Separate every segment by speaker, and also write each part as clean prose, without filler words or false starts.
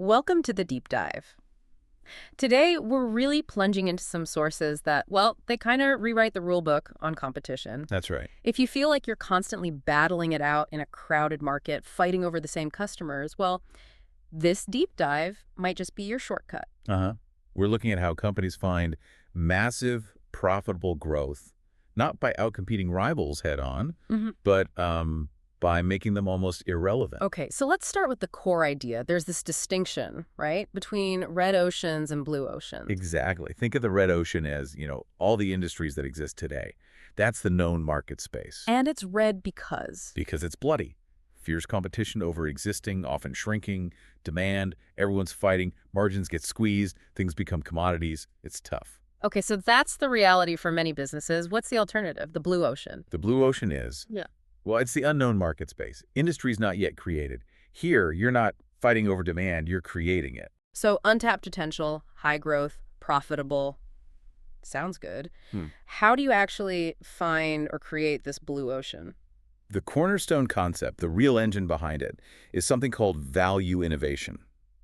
Speaker 1: Welcome to the deep dive. Today, we're really plunging into some sources that, well, they kind of rewrite the rule book on competition.
Speaker 2: That's right.
Speaker 1: If you feel like you're constantly battling it out in a crowded market, fighting over the same customers, well, this deep dive might just be your shortcut.
Speaker 2: Uh-huh. We're looking at how companies find massive, profitable growth, not by outcompeting rivals head-on, but by making them almost irrelevant.
Speaker 1: Okay, so let's start with the core idea. There's this distinction, right, between red oceans and blue oceans.
Speaker 2: Exactly. Think of the red ocean as, all the industries that exist today. That's the known market space.
Speaker 1: And it's red because
Speaker 2: Because it's bloody. Fierce competition over existing, often shrinking, demand, everyone's fighting, margins get squeezed, things become commodities. It's tough.
Speaker 1: Okay, so that's the reality for many businesses. What's the alternative? The blue ocean.
Speaker 2: The blue ocean is, well, it's the unknown market space. Industry's not yet created. Here, you're not fighting over demand, you're creating it.
Speaker 1: So untapped potential, high growth, profitable. Sounds good. How do you actually find or create this blue ocean?
Speaker 2: The cornerstone concept, the real engine behind it, is something called value innovation.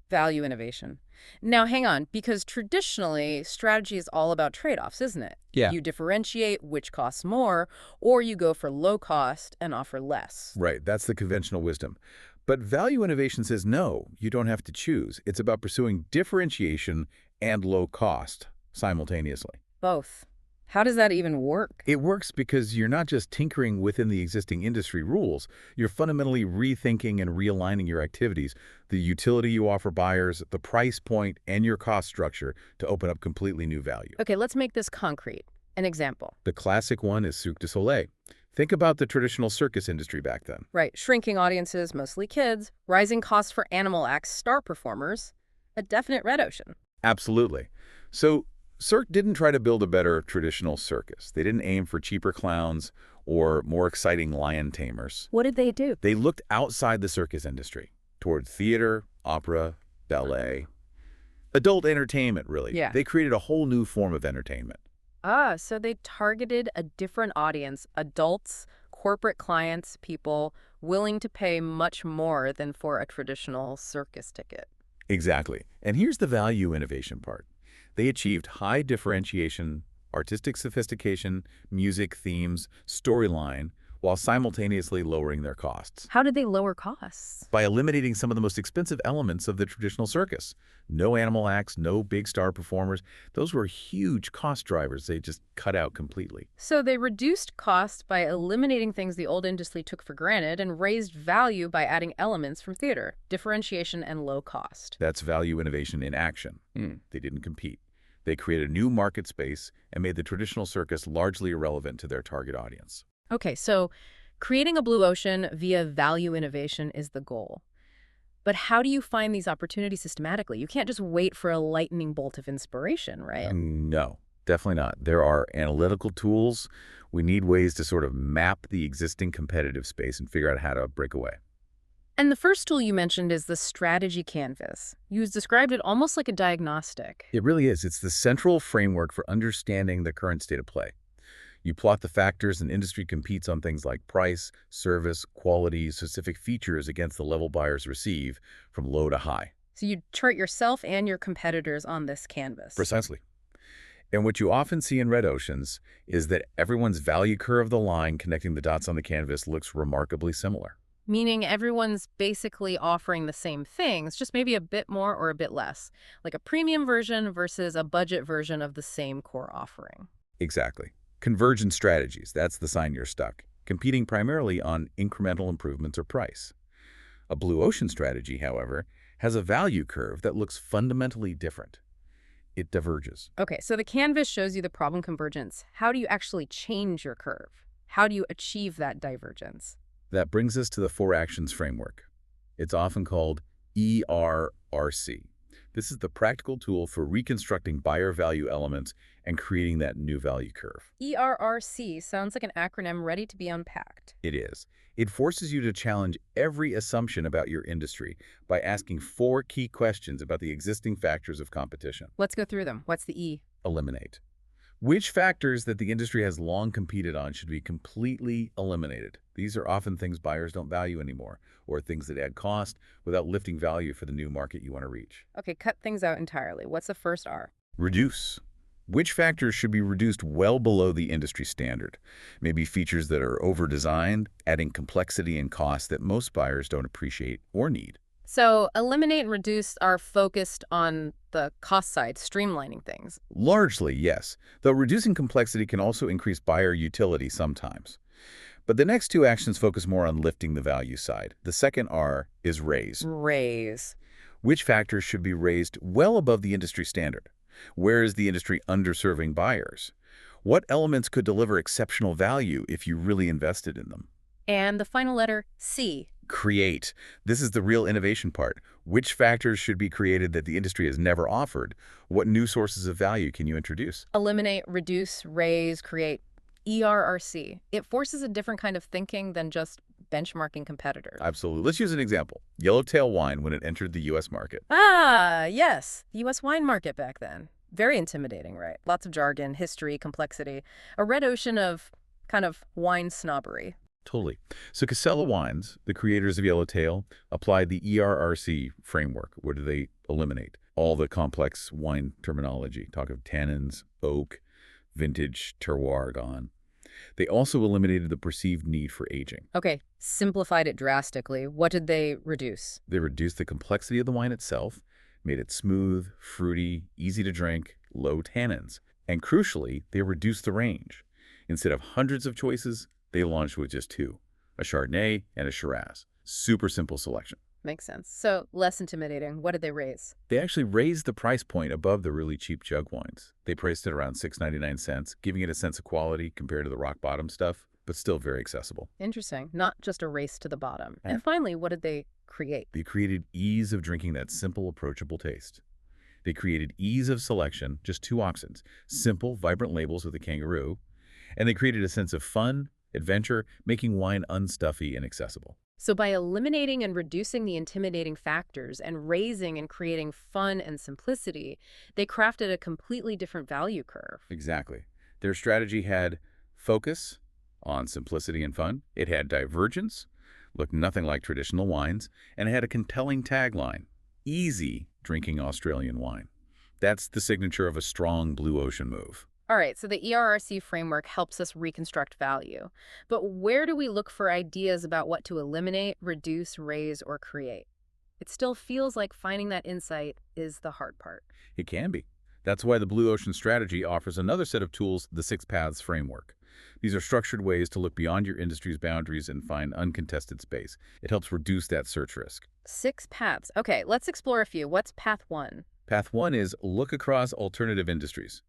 Speaker 1: Value innovation. Now, hang on, because traditionally, strategy is all about trade-offs, isn't it?
Speaker 2: Yeah.
Speaker 1: You differentiate which costs more, or you go for low cost and offer less.
Speaker 2: Right, that's the conventional wisdom. But value innovation says no, you don't have to choose. It's about pursuing differentiation and low cost simultaneously.
Speaker 1: Both. How does that even work?
Speaker 2: It works because you're not just tinkering within the existing industry rules, you're fundamentally rethinking and realigning your activities, the utility you offer buyers, the price point, and your cost structure to open up completely new value.
Speaker 1: Okay, let's make this concrete. An example.
Speaker 2: The classic one is Cirque du Soleil. Think about the traditional circus industry back then.
Speaker 1: Right, shrinking audiences, mostly kids, rising costs for animal acts, star performers, a definite red ocean.
Speaker 2: Absolutely. So Cirque didn't try to build a better traditional circus. They didn't aim for cheaper clowns or more exciting lion tamers.
Speaker 1: What did they do?
Speaker 2: They looked outside the circus industry, toward theater, opera, ballet, adult entertainment, really.
Speaker 1: Yeah.
Speaker 2: They created a whole new form of entertainment.
Speaker 1: So they targeted a different audience, adults, corporate clients, people willing to pay much more than for a traditional circus ticket.
Speaker 2: Exactly. And here's the value innovation part. They achieved high differentiation, artistic sophistication, music, themes, storyline, while simultaneously lowering their costs.
Speaker 1: How did they lower costs?
Speaker 2: By eliminating some of the most expensive elements of the traditional circus. No animal acts, no big star performers. Those were huge cost drivers they just cut out completely.
Speaker 1: So they reduced costs by eliminating things the old industry took for granted and raised value by adding elements from theater, differentiation, and low cost.
Speaker 2: That's value innovation in action. They didn't compete. They created a new market space and made the traditional circus largely irrelevant to their target audience.
Speaker 1: Okay, so creating a blue ocean via value innovation is the goal. But how do you find these opportunities systematically? You can't just wait for a lightning bolt of inspiration, right?
Speaker 2: No, definitely not. There are analytical tools. We need ways to sort of map the existing competitive space and figure out how to break away.
Speaker 1: And the first tool you mentioned is the strategy canvas. You described it almost like a diagnostic.
Speaker 2: It really is. It's the central framework for understanding the current state of play. You plot the factors an industry competes on, things like price, service, quality, specific features against the level buyers receive from low to high.
Speaker 1: So you chart yourself and your competitors on this canvas.
Speaker 2: Precisely. And what you often see in red oceans is that everyone's value curve, the line connecting the dots on the canvas, looks remarkably similar.
Speaker 1: Meaning everyone's basically offering the same things, just maybe a bit more or a bit less, like a premium version versus a budget version of the same core offering.
Speaker 2: Exactly. Convergent strategies, that's the sign you're stuck, competing primarily on incremental improvements or price. A blue ocean strategy, however, has a value curve that looks fundamentally different. It diverges.
Speaker 1: Okay, so the canvas shows you the problem convergence. How do you actually change your curve? How do you achieve that divergence?
Speaker 2: That brings us to the 4 actions framework. It's often called ERRC. This is the practical tool for reconstructing buyer value elements and creating that new value curve.
Speaker 1: ERRC sounds like an acronym ready to be unpacked.
Speaker 2: It is. It forces you to challenge every assumption about your industry by asking 4 key questions about the existing factors of competition.
Speaker 1: Let's go through them. What's the E?
Speaker 2: Eliminate. Which factors that the industry has long competed on should be completely eliminated? These are often things buyers don't value anymore, or things that add cost without lifting value for the new market you want to reach.
Speaker 1: Okay, cut things out entirely. What's the first R?
Speaker 2: Reduce. Which factors should be reduced well below the industry standard? Maybe features that are over-designed, adding complexity and cost that most buyers don't appreciate or need.
Speaker 1: So eliminate and reduce are focused on the cost side, streamlining things.
Speaker 2: Largely, yes, though reducing complexity can also increase buyer utility sometimes. But the next two actions focus more on lifting the value side. The second R is raise.
Speaker 1: Raise.
Speaker 2: Which factors should be raised well above the industry standard? Where is the industry underserving buyers? What elements could deliver exceptional value if you really invested in them?
Speaker 1: And the final letter, C.
Speaker 2: Create. This is the real innovation part. Which factors should be created that the industry has never offered? What new sources of value can you introduce?
Speaker 1: Eliminate, reduce, raise, create. ERRC. It forces a different kind of thinking than just benchmarking competitors.
Speaker 2: Absolutely. Let's use an example. Yellowtail wine when it entered the U.S. market.
Speaker 1: Ah, yes. The U.S. wine market back then. Very intimidating, right? Lots of jargon, history, complexity. A red ocean of kind of wine snobbery.
Speaker 2: Totally. So Casella Wines, the creators of Yellowtail, applied the ERRC framework. What do they eliminate? All the complex wine terminology. Talk of tannins, oak, vintage, terroir gone. They also eliminated the perceived need for aging.
Speaker 1: Okay, simplified it drastically. What did they reduce?
Speaker 2: They reduced the complexity of the wine itself, made it smooth, fruity, easy to drink, low tannins. And crucially, they reduced the range. Instead of hundreds of choices, they launched with just two, a Chardonnay and a Shiraz. Super simple selection.
Speaker 1: Makes sense. So, less intimidating. What did they raise?
Speaker 2: They actually raised the price point above the really cheap jug wines. They priced it around 6.99 cents, giving it a sense of quality compared to the rock bottom stuff, but still very accessible.
Speaker 1: Interesting. Not just a race to the bottom.
Speaker 2: Yeah.
Speaker 1: And finally, what did they create?
Speaker 2: They created ease of drinking that simple, approachable taste. They created ease of selection, just two options, simple, vibrant labels with a kangaroo, and they created a sense of fun, adventure, making wine unstuffy and accessible.
Speaker 1: So by eliminating and reducing the intimidating factors and raising and creating fun and simplicity, they crafted a completely different value curve.
Speaker 2: Exactly. Their strategy had focus on simplicity and fun. It had divergence, looked nothing like traditional wines, and it had a compelling tagline, easy drinking Australian wine. That's the signature of a strong blue ocean move.
Speaker 1: All right, so the ERRC framework helps us reconstruct value. But where do we look for ideas about what to eliminate, reduce, raise, or create? It still feels like finding that insight is the hard part.
Speaker 2: It can be. That's why the Blue Ocean Strategy offers another set of tools, the Six Paths Framework. These are structured ways to look beyond your industry's boundaries and find uncontested space. It helps reduce that search risk.
Speaker 1: 6 paths. Okay, let's explore a few. What's path 1?
Speaker 2: Path 1 is look across alternative industries.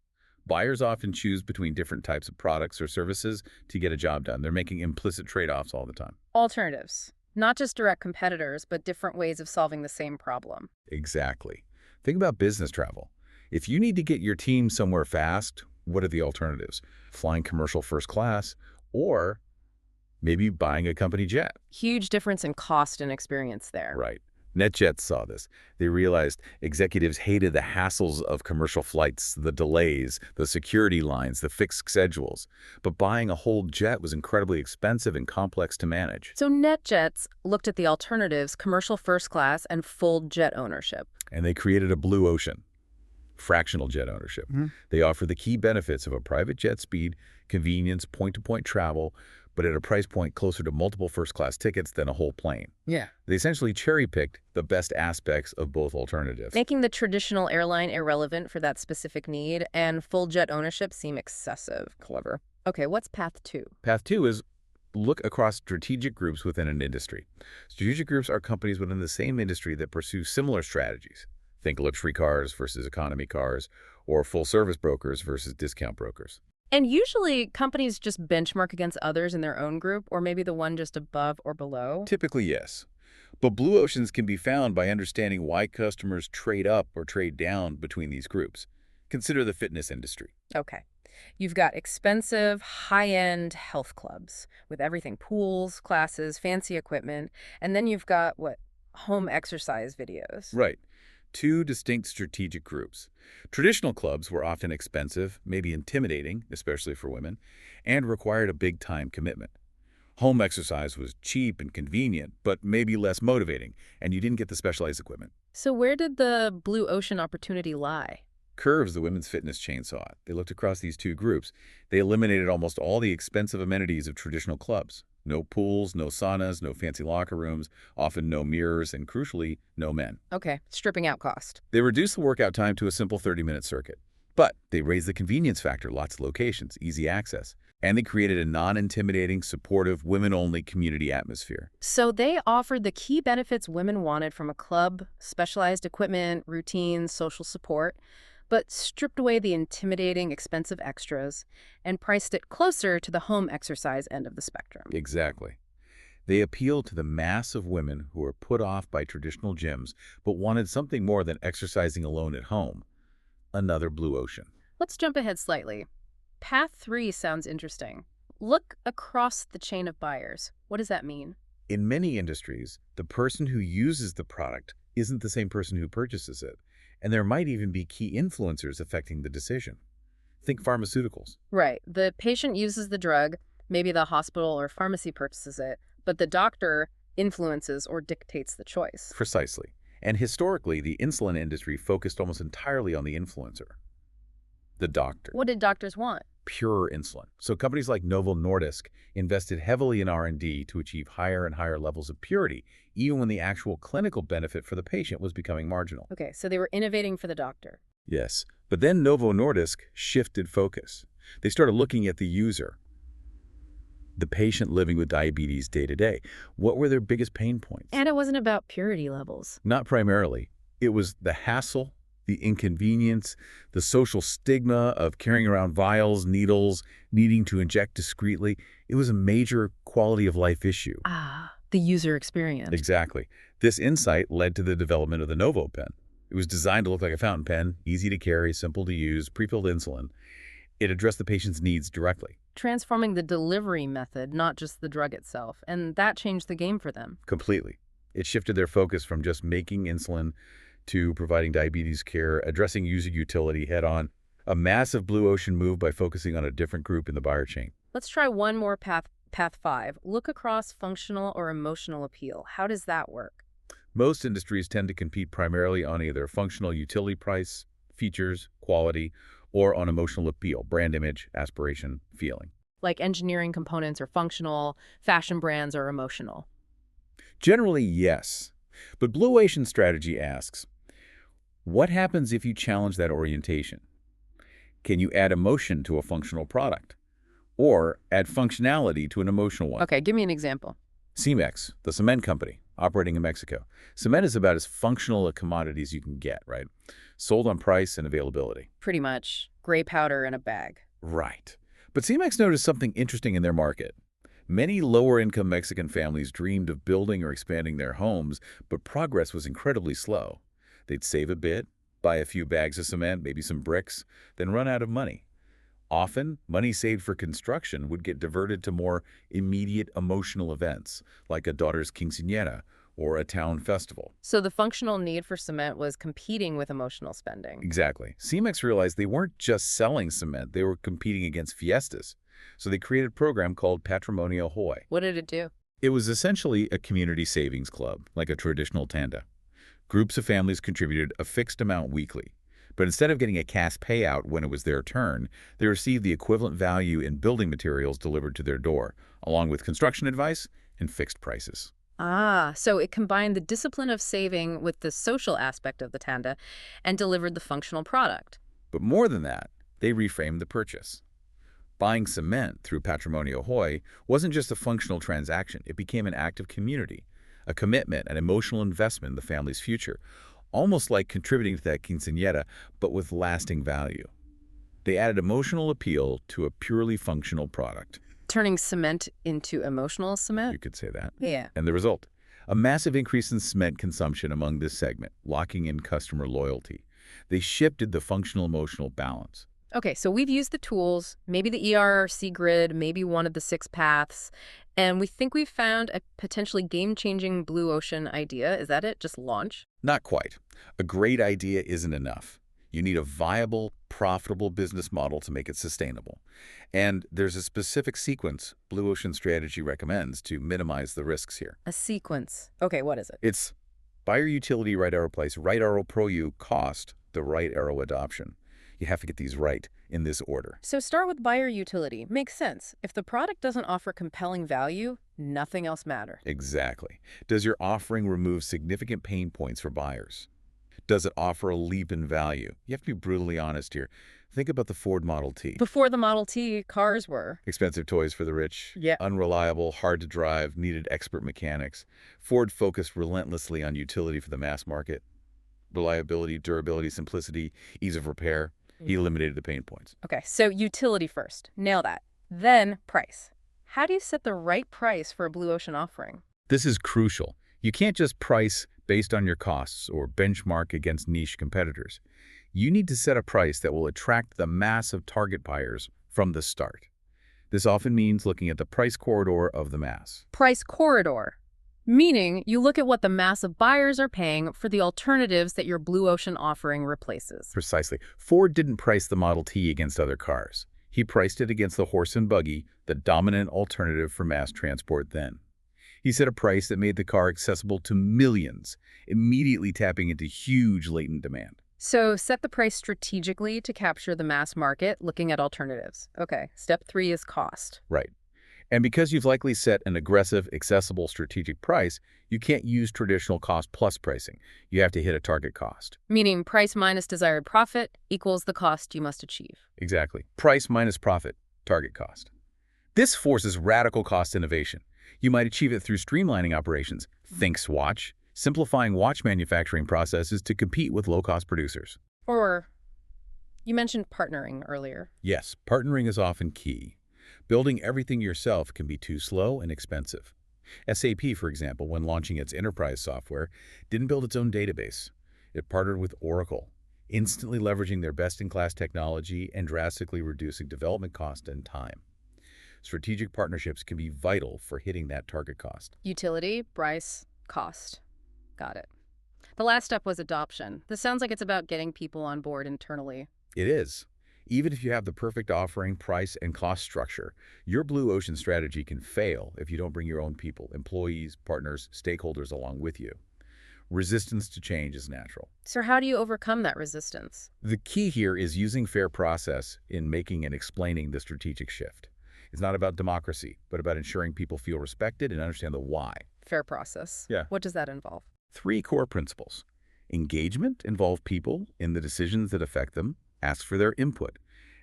Speaker 2: Buyers often choose between different types of products or services to get a job done. They're making implicit trade-offs all the time.
Speaker 1: Alternatives. Not just direct competitors, but different ways of solving the same problem.
Speaker 2: Exactly. Think about business travel. If you need to get your team somewhere fast, what are the alternatives? Flying commercial first class, or maybe buying a company jet.
Speaker 1: Huge difference in cost and experience there.
Speaker 2: Right. NetJets saw this. They realized executives hated the hassles of commercial flights, the delays, the security lines, the fixed schedules. But buying a whole jet was incredibly expensive and complex to manage.
Speaker 1: So NetJets looked at the alternatives, commercial first class and full jet ownership.
Speaker 2: And they created a blue ocean, fractional jet ownership. They offer the key benefits of a private jet speed, convenience, point-to-point travel, but at a price point closer to multiple first-class tickets than a whole plane.
Speaker 1: Yeah.
Speaker 2: They essentially cherry-picked the best aspects of both alternatives.
Speaker 1: Making the traditional airline irrelevant for that specific need and full jet ownership seem excessive.
Speaker 2: Clever.
Speaker 1: Okay, what's path 2?
Speaker 2: Path 2 is look across strategic groups within an industry. Strategic groups are companies within the same industry that pursue similar strategies. Think luxury cars versus economy cars, or full-service brokers versus discount brokers.
Speaker 1: And usually companies just benchmark against others in their own group, or maybe the one just above or below.
Speaker 2: Typically, yes. But blue oceans can be found by understanding why customers trade up or trade down between these groups. Consider the fitness industry.
Speaker 1: Okay. You've got expensive, high-end health clubs with everything, pools, classes, fancy equipment, and then you've got, home exercise videos.
Speaker 2: Right. two distinct strategic groups. Traditional clubs were often expensive, maybe intimidating, especially for women, and required a big time commitment. Home exercise was cheap and convenient, but maybe less motivating, and you didn't get the specialized equipment.
Speaker 1: So where did the blue ocean opportunity lie?
Speaker 2: Curves, the women's fitness chain, saw it. They looked across these two groups. They eliminated almost all the expensive amenities of traditional clubs. No pools, no saunas, no fancy locker rooms, often no mirrors, and crucially, no men.
Speaker 1: Okay, stripping out cost.
Speaker 2: They reduced the workout time to a simple 30-minute circuit. But they raised the convenience factor, lots of locations, easy access. And they created a non-intimidating, supportive, women-only community atmosphere.
Speaker 1: So they offered the key benefits women wanted from a club, specialized equipment, routines, social support, but stripped away the intimidating, expensive extras and priced it closer to the home exercise end of the spectrum.
Speaker 2: Exactly. They appealed to the mass of women who were put off by traditional gyms but wanted something more than exercising alone at home. Another blue ocean.
Speaker 1: Let's jump ahead slightly. Path 3 sounds interesting. Look across the chain of buyers. What does that mean?
Speaker 2: In many industries, the person who uses the product isn't the same person who purchases it, and there might even be key influencers affecting the decision. Think pharmaceuticals.
Speaker 1: Right. The patient uses the drug, maybe the hospital or pharmacy purchases it, but the doctor influences or dictates the choice.
Speaker 2: Precisely. And historically, the insulin industry focused almost entirely on the influencer, the doctor.
Speaker 1: What did doctors want?
Speaker 2: Pure insulin. So companies like Novo Nordisk invested heavily in R&D to achieve higher and higher levels of purity, even when the actual clinical benefit for the patient was becoming marginal.
Speaker 1: Okay, so they were innovating for the doctor.
Speaker 2: Yes, but then Novo Nordisk shifted focus. They started looking at the user, the patient living with diabetes day to day. What were their biggest pain points?
Speaker 1: And it wasn't about purity levels.
Speaker 2: Not primarily. It was the hassle, the inconvenience, the social stigma of carrying around vials, needles, needing to inject discreetly. It was a major quality of life issue.
Speaker 1: Ah, the user experience.
Speaker 2: Exactly. This insight led to the development of the Novo pen. It was designed to look like a fountain pen, easy to carry, simple to use, pre-filled insulin. It addressed the patient's needs directly.
Speaker 1: Transforming the delivery method, not just the drug itself. And that changed the game for them.
Speaker 2: Completely. It shifted their focus from just making insulin to providing diabetes care, addressing user utility head-on. A massive blue ocean move by focusing on a different group in the buyer chain.
Speaker 1: Let's try one more path 5. Look across functional or emotional appeal. How does that work?
Speaker 2: Most industries tend to compete primarily on either functional utility price, features, quality, or on emotional appeal, brand image, aspiration, feeling.
Speaker 1: Like engineering components are functional, fashion brands are emotional.
Speaker 2: Generally, yes. But Blue Ocean strategy asks, what happens if you challenge that orientation? Can you add emotion to a functional product? Or add functionality to an emotional one?
Speaker 1: Okay, give me an example.
Speaker 2: Cemex, the cement company, operating in Mexico. Cement is about as functional a commodity as you can get, right? Sold on price and availability.
Speaker 1: Pretty much. Gray powder in a bag.
Speaker 2: Right. But Cemex noticed something interesting in their market. Many lower-income Mexican families dreamed of building or expanding their homes, but progress was incredibly slow. They'd save a bit, buy a few bags of cement, maybe some bricks, then run out of money. Often, money saved for construction would get diverted to more immediate emotional events, like a daughter's quinceañera or a town festival.
Speaker 1: So the functional need for cement was competing with emotional spending.
Speaker 2: Exactly. Cemex realized they weren't just selling cement, they were competing against fiestas. So they created a program called Patrimonio Hoy.
Speaker 1: What did it do?
Speaker 2: It was essentially a community savings club, like a traditional tanda. Groups of families contributed a fixed amount weekly. But instead of getting a cash payout when it was their turn, they received the equivalent value in building materials delivered to their door, along with construction advice and fixed prices.
Speaker 1: Ah, so it combined the discipline of saving with the social aspect of the tanda and delivered the functional product.
Speaker 2: But more than that, they reframed the purchase. Buying cement through Patrimonio Hoy wasn't just a functional transaction. It became an act of community, a commitment, an emotional investment in the family's future, almost like contributing to that quinceañera, but with lasting value. They added emotional appeal to a purely functional product.
Speaker 1: Turning cement into emotional cement?
Speaker 2: You could say that.
Speaker 1: Yeah.
Speaker 2: And the result? A massive increase in cement consumption among this segment, locking in customer loyalty. They shifted the functional-emotional balance.
Speaker 1: Okay, so we've used the tools, maybe the ERC grid, maybe one of the 6 paths, and we think we've found a potentially game-changing blue ocean idea. Is that it? Just launch?
Speaker 2: Not quite. A great idea isn't enough. You need a viable, profitable business model to make it sustainable. And there's a specific sequence Blue Ocean Strategy recommends to minimize the risks here.
Speaker 1: A sequence. Okay, what is it?
Speaker 2: It's buyer utility, right arrow place, right arrow pro you, cost, the right arrow adoption. You have to get these right in this order.
Speaker 1: So start with buyer utility. Makes sense. If the product doesn't offer compelling value, nothing else matters.
Speaker 2: Exactly. Does your offering remove significant pain points for buyers? Does it offer a leap in value? You have to be brutally honest here. Think about the Ford Model T.
Speaker 1: Before the Model T, cars were.
Speaker 2: Expensive toys for the rich,
Speaker 1: Yeah.
Speaker 2: unreliable, hard to drive, needed expert mechanics. Ford focused relentlessly on utility for the mass market. Reliability, durability, simplicity, ease of repair. He eliminated the pain points.
Speaker 1: Okay, so utility first. Nail that. Then price. How do you set the right price for a Blue Ocean offering?
Speaker 2: This is crucial. You can't just price based on your costs or benchmark against niche competitors. You need to set a price that will attract the mass of target buyers from the start. This often means looking at the price corridor of the mass.
Speaker 1: Price corridor. Meaning, you look at what the mass of buyers are paying for the alternatives that your Blue Ocean offering replaces.
Speaker 2: Precisely. Ford didn't price the Model T against other cars. He priced it against the horse and buggy, the dominant alternative for mass transport then. He set a price that made the car accessible to millions, immediately tapping into huge latent demand.
Speaker 1: So set the price strategically to capture the mass market, looking at alternatives. Okay, step 3 is cost.
Speaker 2: Right. And because you've likely set an aggressive, accessible strategic price, you can't use traditional cost-plus pricing. You have to hit a target cost.
Speaker 1: Meaning price minus desired profit equals the cost you must achieve.
Speaker 2: Exactly. Price minus profit, target cost. This forces radical cost innovation. You might achieve it through streamlining operations, think swatch, simplifying watch manufacturing processes to compete with low-cost producers.
Speaker 1: Or, you mentioned partnering earlier.
Speaker 2: Yes, partnering is often key. Building everything yourself can be too slow and expensive. SAP, for example, when launching its enterprise software, didn't build its own database. It partnered with Oracle, instantly leveraging their best-in-class technology and drastically reducing development cost and time. Strategic partnerships can be vital for hitting that target cost.
Speaker 1: Utility, price, cost. Got it. The last step was adoption. This sounds like it's about getting people on board internally.
Speaker 2: It is. Even if you have the perfect offering, price, and cost structure, your Blue Ocean strategy can fail if you don't bring your own people, employees, partners, stakeholders along with you. Resistance to change is natural.
Speaker 1: So how do you overcome that resistance?
Speaker 2: The key here is using fair process in making and explaining the strategic shift. It's not about democracy, but about ensuring people feel respected and understand the why.
Speaker 1: Fair process.
Speaker 2: Yeah.
Speaker 1: What does that involve?
Speaker 2: 3 core principles. Engagement, involve people in the decisions that affect them. Ask for their input.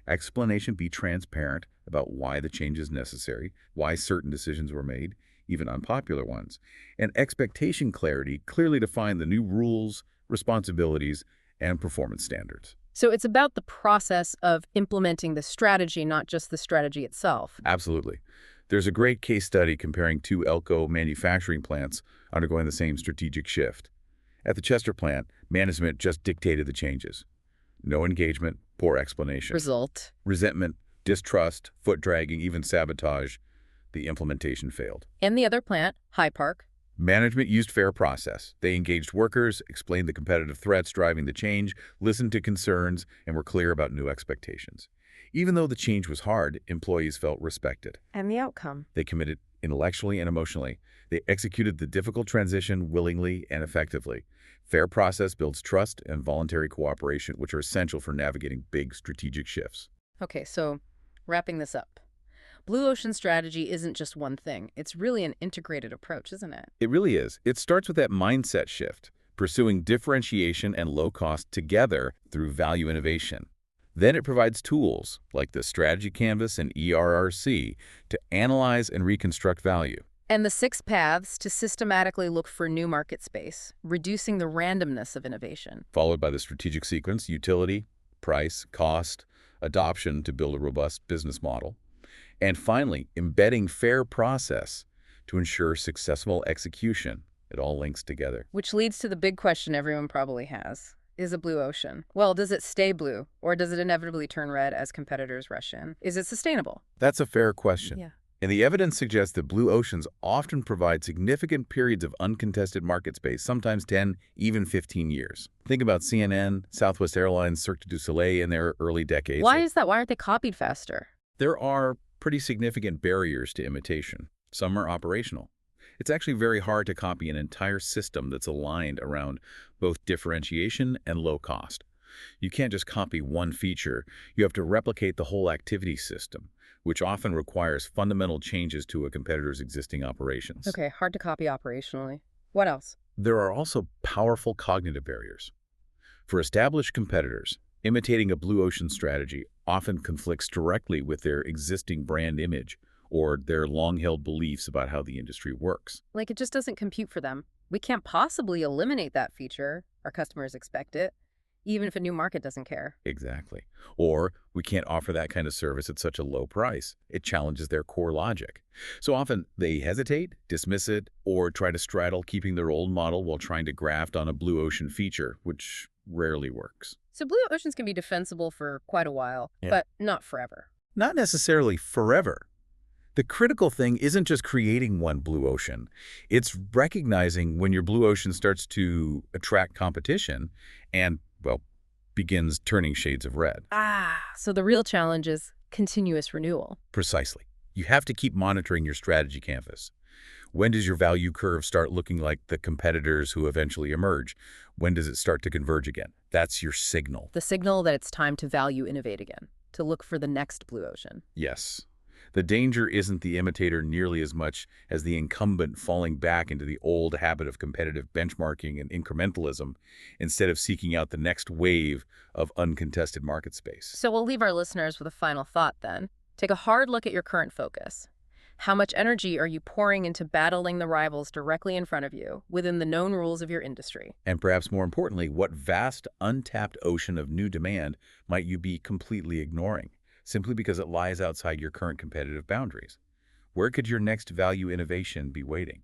Speaker 2: Explanation, be transparent about why the change is necessary, why certain decisions were made, even unpopular ones. And expectation clarity, clearly define the new rules, responsibilities, and performance standards.
Speaker 1: So it's about the process of implementing the strategy, not just the strategy itself.
Speaker 2: Absolutely. There's a great case study comparing 2 Elco manufacturing plants undergoing the same strategic shift. At the Chester plant, management just dictated the changes. No engagement, poor explanation.
Speaker 1: Result.
Speaker 2: Resentment, distrust, foot dragging, even sabotage. The implementation failed.
Speaker 1: And the other plant, High Park.
Speaker 2: Management used fair process. They engaged workers, explained the competitive threats driving the change, listened to concerns, and were clear about new expectations. Even though the change was hard, employees felt respected.
Speaker 1: And the outcome?
Speaker 2: They committed intellectually and emotionally. They executed the difficult transition willingly and effectively. Fair process builds trust and voluntary cooperation, which are essential for navigating big strategic shifts.
Speaker 1: Okay, so wrapping this up. Blue Ocean strategy isn't just one thing. It's really an integrated approach, isn't it?
Speaker 2: It really is. It starts with that mindset shift, pursuing differentiation and low cost together through value innovation. Then it provides tools like the Strategy Canvas and ERRC to analyze and reconstruct value.
Speaker 1: And the 6 paths to systematically look for new market space, reducing the randomness of innovation.
Speaker 2: Followed by the strategic sequence, utility, price, cost, adoption to build a robust business model. And finally, embedding fair process to ensure successful execution. It all links together.
Speaker 1: Which leads to the big question everyone probably has. Is a blue ocean? Well, does it stay blue, or does it inevitably turn red as competitors rush in? Is it sustainable?
Speaker 2: That's a fair question.
Speaker 1: Yeah.
Speaker 2: And the evidence suggests that blue oceans often provide significant periods of uncontested market space, sometimes 10, even 15 years. Think about CNN, Southwest Airlines, Cirque du Soleil in their early decades.
Speaker 1: Why is that? Why aren't they copied faster?
Speaker 2: There are pretty significant barriers to imitation. Some are operational. It's actually very hard to copy an entire system that's aligned around both differentiation and low cost. You can't just copy one feature. You have to replicate the whole activity system, which often requires fundamental changes to a competitor's existing operations.
Speaker 1: Okay, hard to copy operationally. What else?
Speaker 2: There are also powerful cognitive barriers. For established competitors, imitating a blue ocean strategy often conflicts directly with their existing brand image or their long-held beliefs about how the industry works.
Speaker 1: Like it just doesn't compute for them. We can't possibly eliminate that feature. Our customers expect it, even if a new market doesn't care.
Speaker 2: Exactly. Or we can't offer that kind of service at such a low price. It challenges their core logic. So often they hesitate, dismiss it, or try to straddle keeping their old model while trying to graft on a blue ocean feature, which rarely works.
Speaker 1: So blue oceans can be defensible for quite a while,
Speaker 2: Yeah.
Speaker 1: but not forever.
Speaker 2: Not necessarily forever. The critical thing isn't just creating one blue ocean. It's recognizing when your blue ocean starts to attract competition and, well, begins turning shades of red.
Speaker 1: So the real challenge is continuous renewal.
Speaker 2: Precisely. You have to keep monitoring your strategy canvas. When does your value curve start looking like the competitors who eventually emerge? When does it start to converge again? That's your signal.
Speaker 1: The signal that it's time to value innovate again, to look for the next blue ocean.
Speaker 2: Yes. The danger isn't the imitator nearly as much as the incumbent falling back into the old habit of competitive benchmarking and incrementalism instead of seeking out the next wave of uncontested market space.
Speaker 1: So we'll leave our listeners with a final thought then. Take a hard look at your current focus. How much energy are you pouring into battling the rivals directly in front of you within the known rules of your industry?
Speaker 2: And perhaps more importantly, what vast, untapped ocean of new demand might you be completely ignoring, simply because it lies outside your current competitive boundaries? Where could your next value innovation be waiting?